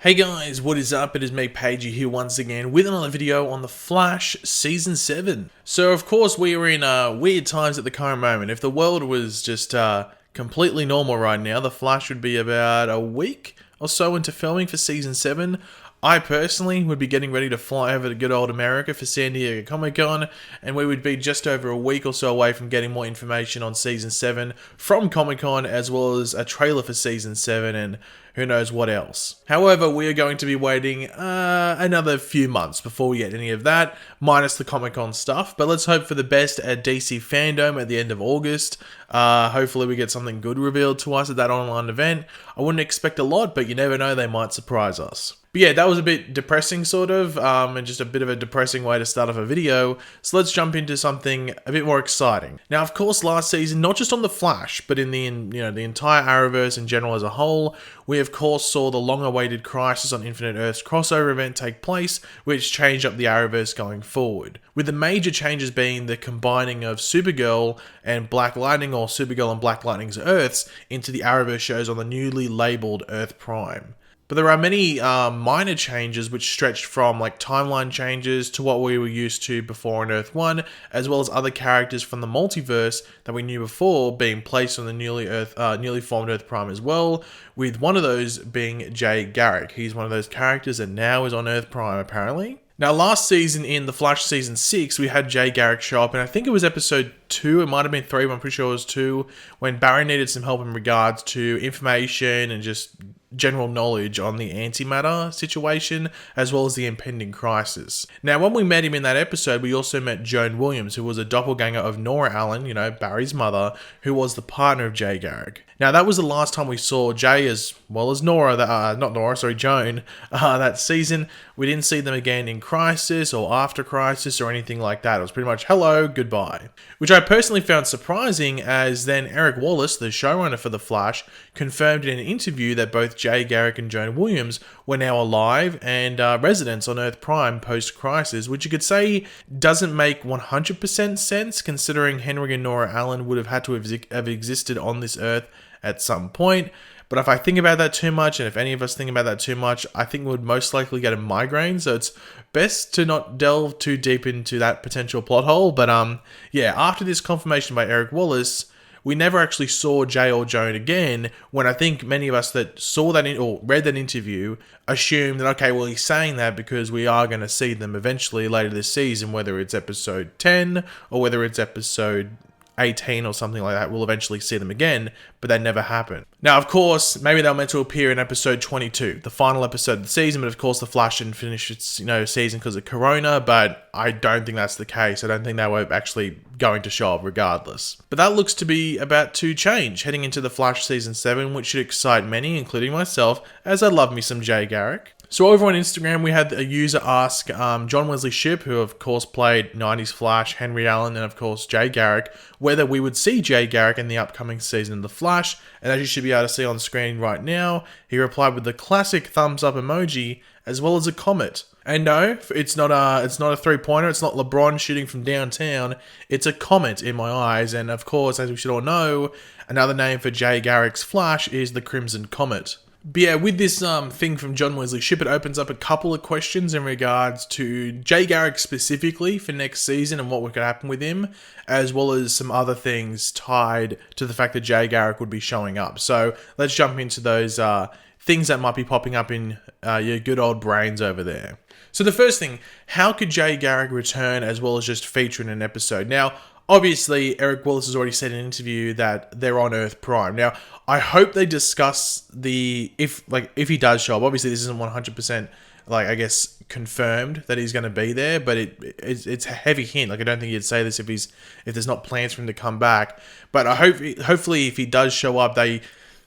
Hey guys, what is up? It is me, Pagey, here once again with another video on The Flash Season 7. So of course we are in weird times at the current moment. If the world was just completely normal right now, The Flash would be about a week or so into filming for Season 7. I personally would be getting ready to fly over to good old America for San Diego Comic-Con, and we would be just over a week or so away from getting more information on Season 7 from Comic-Con, as well as a trailer for Season 7 and who knows what else. However, we are going to be waiting another few months before we get any of that, minus the Comic-Con stuff, but let's hope for the best at DC Fandom at the end of August. Hopefully we get something good revealed to us at that online event. I wouldn't expect a lot, but you never know, they might surprise us. But yeah, that was a bit depressing sort of, and just a bit of a depressing way to start off a video. So let's jump into something a bit more exciting. Now, of course, last season, not just on The Flash, but in the entire Arrowverse in general as a whole, we of course saw the long-awaited Crisis on Infinite Earths crossover event take place, which changed up the Arrowverse going forward. With the major changes being the combining of Supergirl and Black Lightning, or Supergirl and Black Lightning's Earths, into the Arrowverse shows on the newly labelled Earth Prime. But there are many minor changes which stretched from like timeline changes to what we were used to before in Earth 1, as well as other characters from the multiverse that we knew before being placed on the newly formed Earth Prime as well, with one of those being Jay Garrick. He's one of those characters that now is on Earth Prime apparently. Now, last season in The Flash Season 6, we had Jay Garrick show up, and I think it was episode 2, it might have been 3, but I'm pretty sure it was 2, when Barry needed some help in regards to information and just general knowledge on the antimatter situation, as well as the impending crisis. Now, when we met him in that episode, we also met Joan Williams, who was a doppelganger of Nora Allen, Barry's mother, who was the partner of Jay Garrick. Now, that was the last time we saw Jay as well as Joan, that season. We didn't see them again in Crisis or after Crisis or anything like that. It was pretty much hello, goodbye. Which I personally found surprising, as then Eric Wallace, the showrunner for The Flash, confirmed in an interview that both Jay Garrick and Joan Williams were now alive and residents on Earth Prime post-Crisis, which you could say doesn't make 100% sense, considering Henry and Nora Allen would have had to have existed on this Earth at some point. But if I think about that too much, and if any of us think about that too much, I think we would most likely get a migraine, so it's best to not delve too deep into that potential plot hole. But yeah, after this confirmation by Eric Wallace, we never actually saw Jay or Joan again, when I think many of us that saw that or read that interview assumed that, okay, well, he's saying that because we are going to see them eventually later this season, whether it's episode 10 or whether it's episode 18 or something like that. We'll eventually see them again, but that never happened. Now, of course, maybe they're meant to appear in episode 22, the final episode of the season, but of course the Flash didn't finish its season because of Corona, but I don't think that's the case. I don't think they were actually going to show up regardless. But that looks to be about to change heading into the Flash Season 7, which should excite many, including myself, as I love me some Jay Garrick. So over on Instagram, we had a user ask John Wesley Shipp, who of course played 90s Flash, Henry Allen, and of course Jay Garrick, whether we would see Jay Garrick in the upcoming season of The Flash. And as you should be able to see on screen right now, he replied with the classic thumbs up emoji, as well as a comet. And no, it's not a three-pointer, it's not LeBron shooting from downtown, it's a comet in my eyes. And of course, as we should all know, another name for Jay Garrick's Flash is the Crimson Comet. But yeah, with this thing from John Wesley Shipp, it opens up a couple of questions in regards to Jay Garrick specifically for next season and what could happen with him, as well as some other things tied to the fact that Jay Garrick would be showing up. So let's jump into those things that might be popping up in your good old brains over there. So the first thing, how could Jay Garrick return as well as just feature in an episode? Now, obviously, Eric Wallace has already said in an interview that they're on Earth Prime. Now, I hope they discuss if he does show up. Obviously, this isn't 100% confirmed that he's going to be there, but it's a heavy hint. I don't think he'd say this if there's not plans for him to come back. But hopefully, if he does show up, they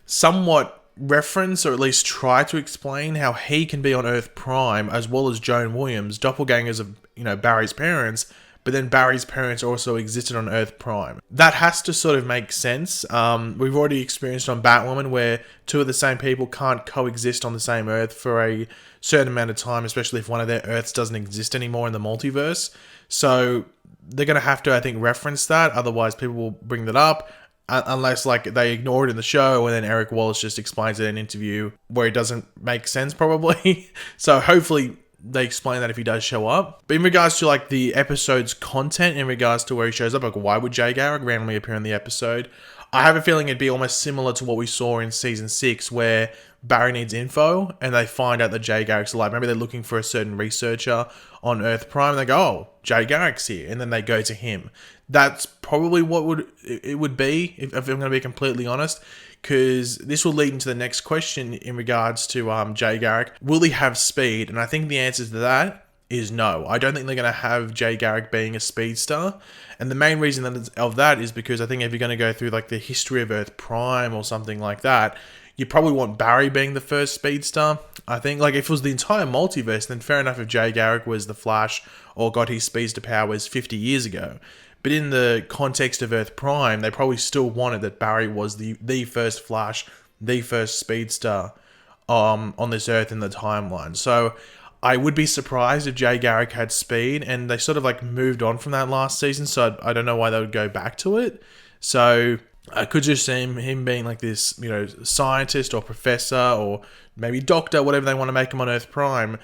somewhat reference or at least try to explain how he can be on Earth Prime as well as Joan Williams, doppelgangers of Barry's parents. But then Barry's parents also existed on Earth Prime. That has to sort of make sense. We've already experienced on Batwoman where two of the same people can't coexist on the same Earth for a certain amount of time, especially if one of their Earths doesn't exist anymore in the multiverse. So they're going to have to, I think, reference that. Otherwise, people will bring that up. unless like they ignore it in the show and then Eric Wallace just explains it in an interview where it doesn't make sense probably. So hopefully they explain that if he does show up. But in regards to like the episode's content, in regards to where he shows up, like why would Jay Garrick randomly appear in the episode? I have a feeling it'd be almost similar to what we saw in season 6 where Barry needs info and they find out that Jay Garrick's alive. Maybe they're looking for a certain researcher on Earth Prime and they go, oh, Jay Garrick's here. And then they go to him. That's probably what it would be, if I'm going to be completely honest, because this will lead into the next question in regards to Jay Garrick. Will he have speed? And I think the answer to that is no. I don't think they're going to have Jay Garrick being a speedster. And the main reason of that is because I think if you're going to go through like the history of Earth Prime or something like that, you probably want Barry being the first speedster. I think like if it was the entire multiverse, then fair enough if Jay Garrick was the Flash or got his speeds to powers 50 years ago. But in the context of Earth Prime, they probably still wanted that Barry was the first Flash, the first speedster on this Earth in the timeline. So I would be surprised if Jay Garrick had speed, and they sort of like moved on from that last season, so I don't know why they would go back to it. So I could just see him being like this, you know, scientist or professor or maybe doctor, whatever they want to make him on Earth Prime.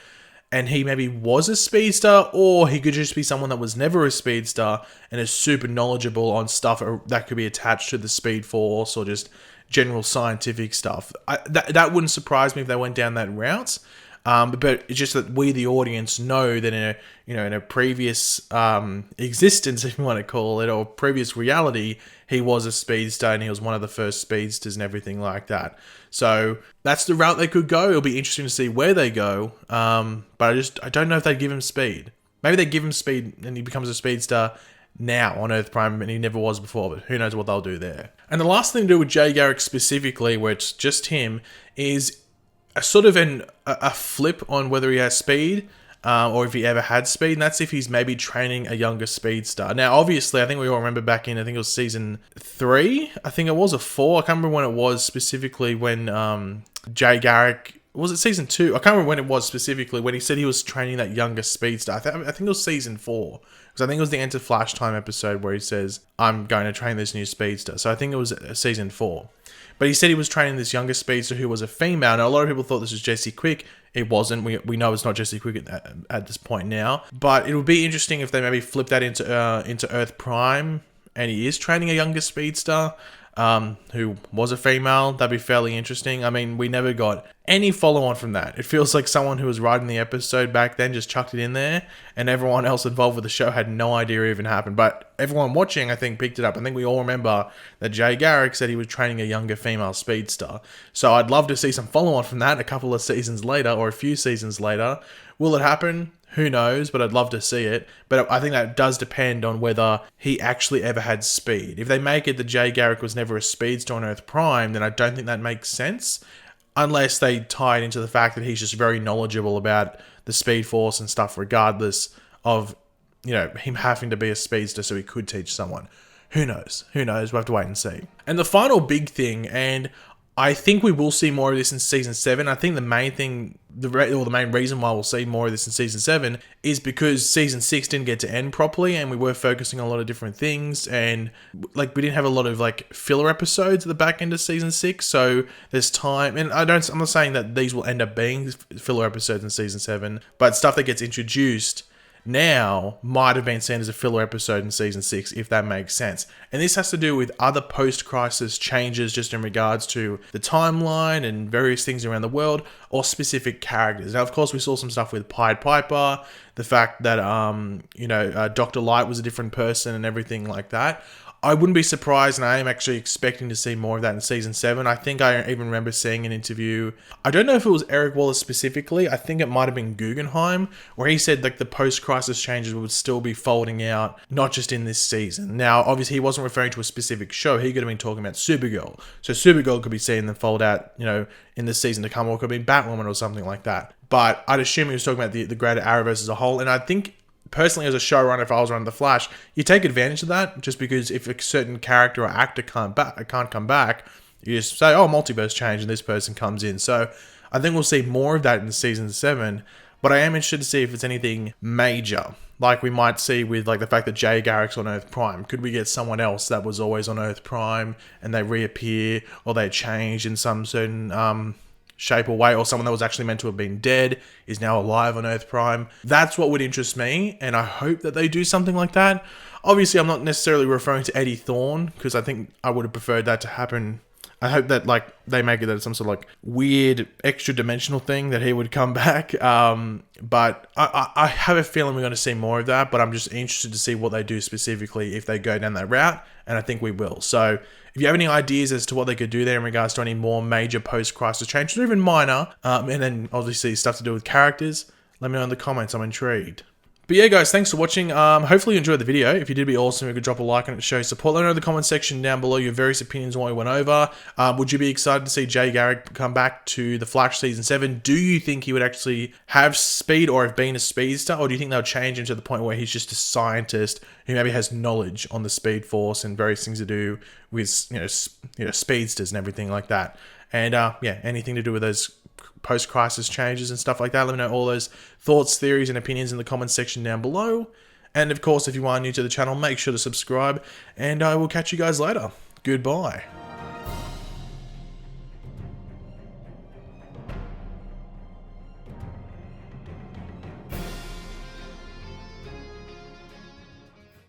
And he maybe was a speedster, or he could just be someone that was never a speedster and is super knowledgeable on stuff that could be attached to the Speed Force or just general scientific stuff. That wouldn't surprise me if they went down that route. But it's just that we, the audience, know that in a previous existence, if you want to call it, or previous reality, he was a speedster and he was one of the first speedsters and everything like that. So that's the route they could go. It'll be interesting to see where they go. But I don't know if they'd give him speed. Maybe they give him speed and he becomes a speedster now on Earth Prime and he never was before, but who knows what they'll do there. And the last thing to do with Jay Garrick specifically, where it's just him, is a sort of a flip on whether he has speed or if he ever had speed, and that's if he's maybe training a younger speedster. Now, obviously, I think we all remember back in, I think it was season 3, I think it was, or 4, I can't remember when it was specifically when Jay Garrick, was it season 2? I can't remember when it was specifically, when he said he was training that younger speedster. I think it was season 4, because I think it was the Enter Flash Time episode where he says, I'm going to train this new speedster. So I think it was season 4. But he said he was training this younger speedster who was a female. Now, a lot of people thought this was Jessie Quick. It wasn't. We know it's not Jessie Quick at this point now. But it would be interesting if they maybe flip that into Earth Prime, and he is training a younger speedster who was a female. That'd be fairly interesting. I mean, we never got any follow-on from that. It feels like someone who was writing the episode back then just chucked it in there, and everyone else involved with the show had no idea it even happened. But everyone watching, I think, picked it up. I think we all remember that Jay Garrick said he was training a younger female speedster. So I'd love to see some follow-on from that a couple of seasons later, or a few seasons later. Will it happen? Who knows, but I'd love to see it. But I think that does depend on whether he actually ever had speed. If they make it that Jay Garrick was never a speedster on Earth Prime, then I don't think that makes sense. Unless they tie it into the fact that he's just very knowledgeable about the Speed Force and stuff, regardless of, you know, him having to be a speedster so he could teach someone. Who knows? Who knows? We'll have to wait and see. And the final big thing, and I think we will see more of this in season 7. I think the main thing, the main reason why we'll see more of this in season 7 is because season 6 didn't get to end properly, and we were focusing on a lot of different things, and like we didn't have a lot of like filler episodes at the back end of season 6. So there's time, and I'm not saying that these will end up being filler episodes in season 7, but stuff that gets introduced now might have been seen as a filler episode in season 6, if that makes sense. And this has to do with other post-crisis changes just in regards to the timeline and various things around the world, or specific characters. Now, of course, we saw some stuff with Pied Piper, the fact that Dr. Light was a different person and everything like that. I wouldn't be surprised, and I am actually expecting to see more of that in season 7. I think I even remember seeing an interview. I don't know if it was Eric Wallace specifically. I think it might have been Guggenheim, where he said like the post-crisis changes would still be folding out, not just in this season. Now, obviously, he wasn't referring to a specific show. He could have been talking about Supergirl. So Supergirl could be seen and fold out, in the season to come, or it could be Batwoman or something like that. But I'd assume he was talking about the greater Arrowverse as a whole, and I think, personally, as a showrunner, if I was running The Flash, you take advantage of that, just because if a certain character or actor can't come back, you just say, oh, multiverse change, and this person comes in. So I think we'll see more of that in season 7. But I am interested to see if it's anything major, like we might see with like the fact that Jay Garrick's on Earth Prime. Could we get someone else that was always on Earth Prime and they reappear, or they change in some certain shape or way, or someone that was actually meant to have been dead is now alive on Earth Prime? That's what would interest me, and I hope that they do something like that. Obviously, I'm not necessarily referring to Eddie Thawne, because I think I would have preferred that to happen. I hope that like they make it that it's some sort of like weird extra dimensional thing that he would come back. But I have a feeling we're going to see more of that, but I'm just interested to see what they do specifically if they go down that route, and I think we will. So if you have any ideas as to what they could do there in regards to any more major post-crisis changes, or even minor, and then obviously stuff to do with characters, let me know in the comments. I'm intrigued. But yeah, guys, thanks for watching. Hopefully you enjoyed the video. If you did, it'd be awesome if you could drop a like on it to show support. Let me know in the comment section down below your various opinions on what we went over. Would you be excited to see Jay Garrick come back to The Flash Season 7? Do you think he would actually have speed or have been a speedster? Or do you think they'll change him to the point where he's just a scientist who maybe has knowledge on the Speed Force and various things to do with, speedsters and everything like that? And yeah, anything to do with those post-crisis changes and stuff like that. Let me know all those thoughts, theories, and opinions in the comments section down below. And of course, if you are new to the channel, make sure to subscribe, and I will catch you guys later. Goodbye.